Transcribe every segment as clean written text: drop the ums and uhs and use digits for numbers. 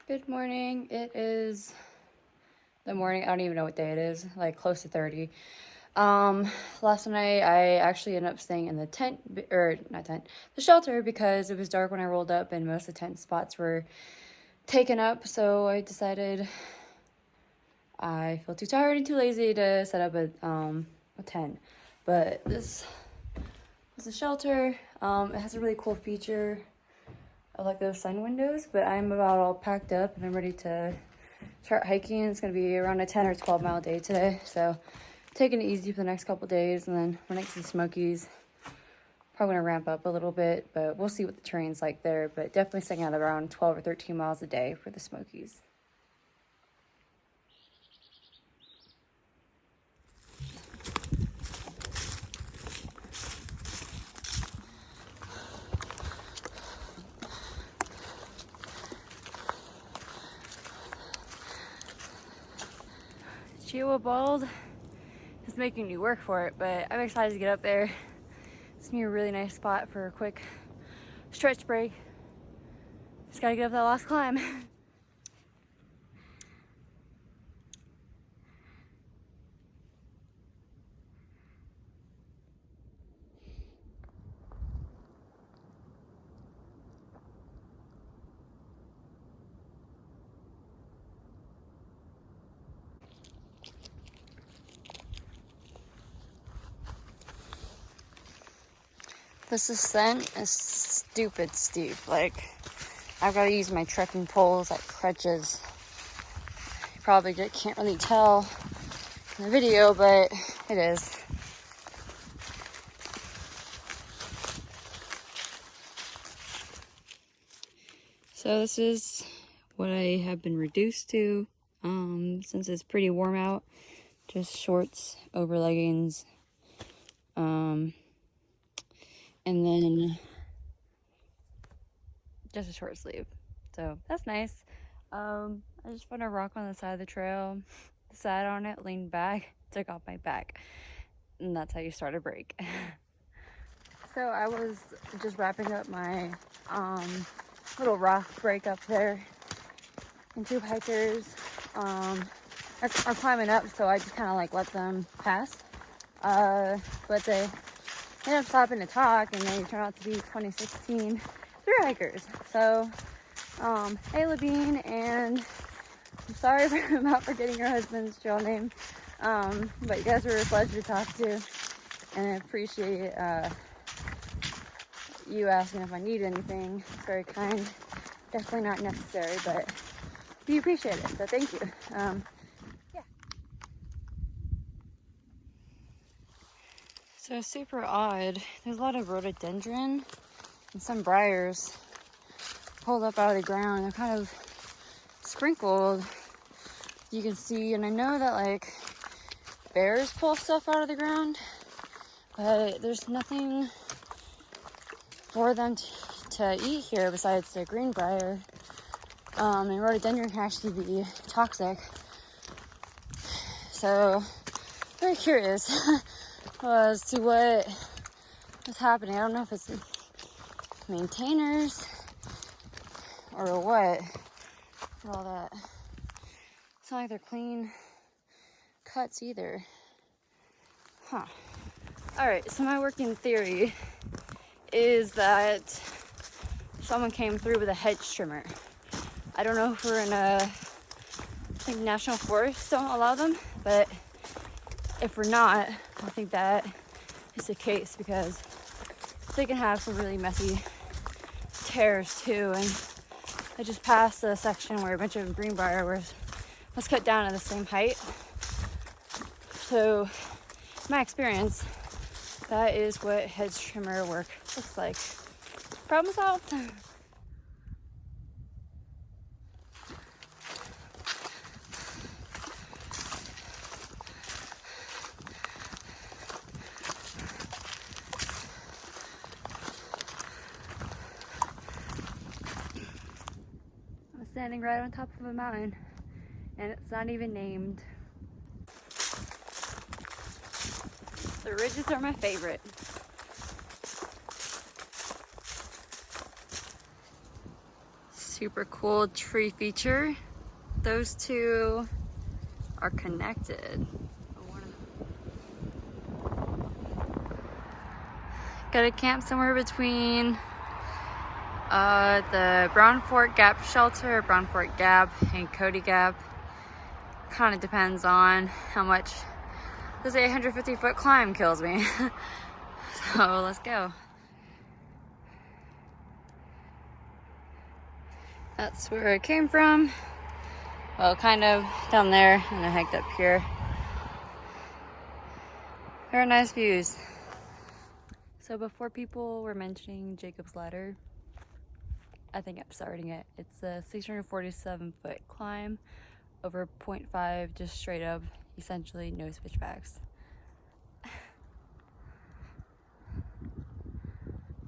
Good morning. It is the morning. I don't even know what day it is, like close to 30. Last night I actually ended up staying in the tent, or not tent, the shelter, because it was dark when I rolled up and most of the tent spots were taken up. So I decided I feel too tired and too lazy to set up a tent. But this is a shelter. It has a really cool feature. I like those sun windows, but I'm about all packed up and I'm ready to start hiking. It's going to be around a 10 or 12 mile day today, so taking it easy for the next couple days, and then we're next to the Smokies. Probably going to ramp up a little bit, but we'll see what the terrain's like there, but definitely staying out around 12 or 13 miles a day for the Smokies. Chihuahua Bald is making me work for it, but I'm excited to get up there. It's gonna be a really nice spot for a quick stretch break. Just gotta get up that last climb. This ascent is stupid steep. Like, I've got to use my trekking poles like crutches. You probably can't really tell in the video, but it is. So this is what I have been reduced to since it's pretty warm out. Just shorts over leggings. And then just a short sleeve. So that's nice. I just found a rock on the side of the trail, sat on it, leaned back, took off my back. And that's how you start a break. So I was just wrapping up my little rock break up there. And two hikers are climbing up, so I just kind of like let them pass. But they ended up stopping to talk, and they turned out to be 2016 through hikers. So, hey Labine, and I'm sorry about forgetting your husband's trail name, but you guys were a pleasure to talk to, and I appreciate you asking if I need anything. It's very kind. Definitely not necessary, but we appreciate it, so thank you. Yeah. So super odd. There's a lot of rhododendron and some briars pulled up out of the ground. They're kind of sprinkled, you can see, and I know that like bears pull stuff out of the ground, but there's nothing for them to eat here besides the greenbrier. And rhododendron can actually be toxic. So, very curious as to what is happening. I don't know if it's maintainers or what for all that. It's not like they're clean cuts either. Huh. Alright, so my working theory is that someone came through with a hedge trimmer. I don't know if we're in I think national forests don't allow them, but if we're not, I think that is the case, because they can have some really messy tears too. And I just passed a section where a bunch of greenbrier was cut down at the same height. So, my experience, that is what hedge trimmer work looks like. Problem solved. I'm standing right on top of a mountain, and it's not even named. The ridges are my favorite. Super cool tree feature. Those two are connected. Gotta camp somewhere between the Brown Fort Gap shelter, Brown Fort Gap, and Cody Gap. Kind of depends on how much this 850-foot climb kills me. So let's go. That's where I came from. Well, kind of down there, and I hiked up here. Very nice views. So before people were mentioning Jacob's Ladder, I think I'm starting it. It's a 647-foot climb over 0.5, just straight up, essentially no switchbacks.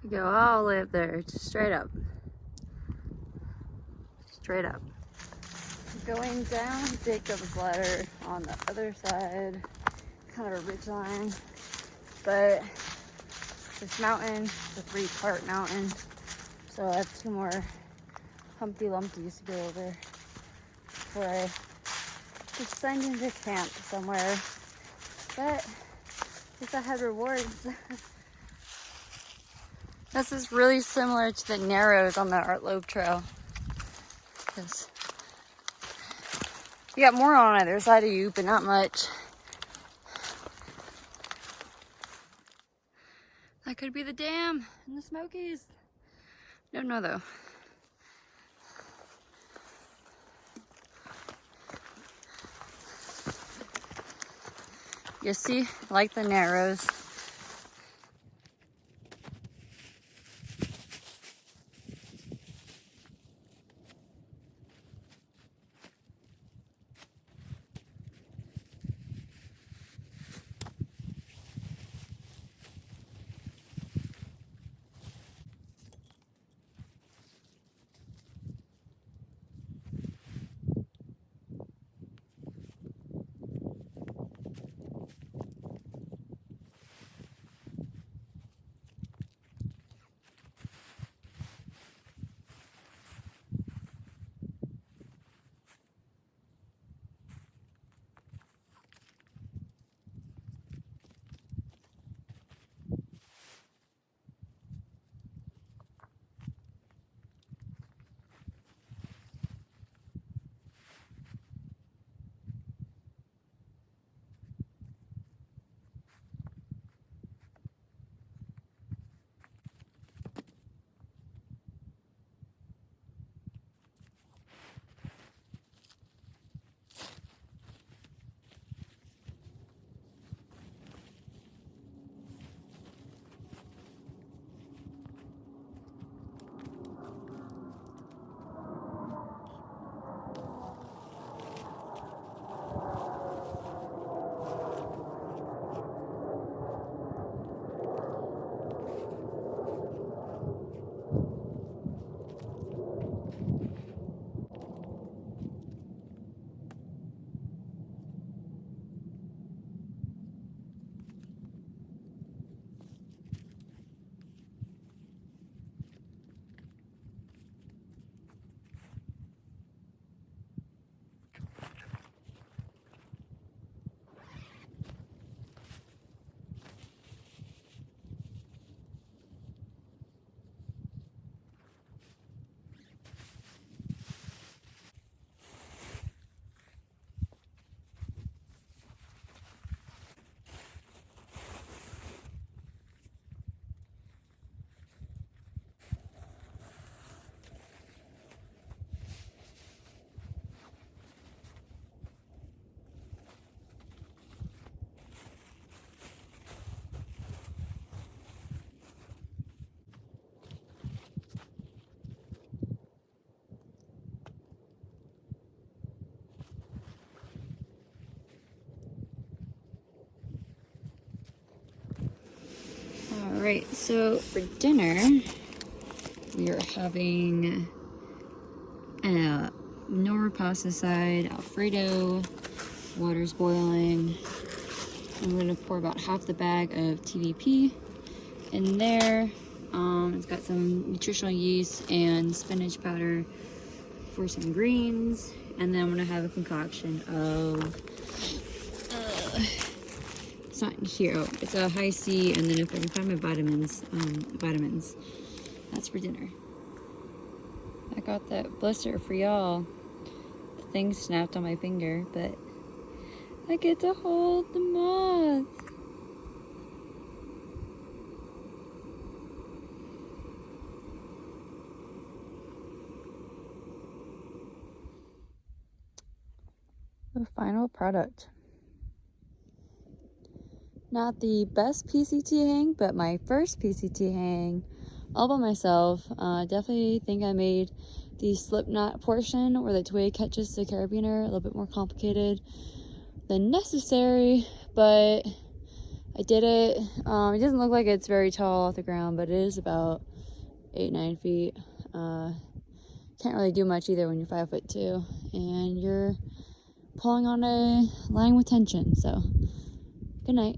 You go all the way up there, just straight up. Straight up. Going down Jacob's Ladder on the other side, kind of a ridge line, but this mountain, it's a 3-part mountain, so I have 2 more Humpty Lumpties to go over before I descend into camp somewhere. But at least I had rewards. This is really similar to the Narrows on the Art Loeb Trail. You got more on either side of you, but not much. That could be the dam in the Smokies. Don't know though. You see, like the Narrows. Alright, so for dinner, we are having Nora pasta side, Alfredo, water's boiling. I'm going to pour about half the bag of TVP in there. It's got some nutritional yeast and spinach powder for some greens, and then I'm gonna have a concoction of it's not in here. Oh, it's a high C, and then if I can find my vitamins, that's for dinner. I got that blister for y'all. The thing snapped on my finger, but I get to hold the moth. The final product. Not the best PCT hang, but my first PCT hang all by myself. Definitely think I made the slip knot portion where the twig catches the carabiner a little bit more complicated than necessary, but I did it. It doesn't look like it's very tall off the ground, but it is about 8-9 feet. Can't really do much either when you're 5'2" and you're pulling on a line with tension. So good night.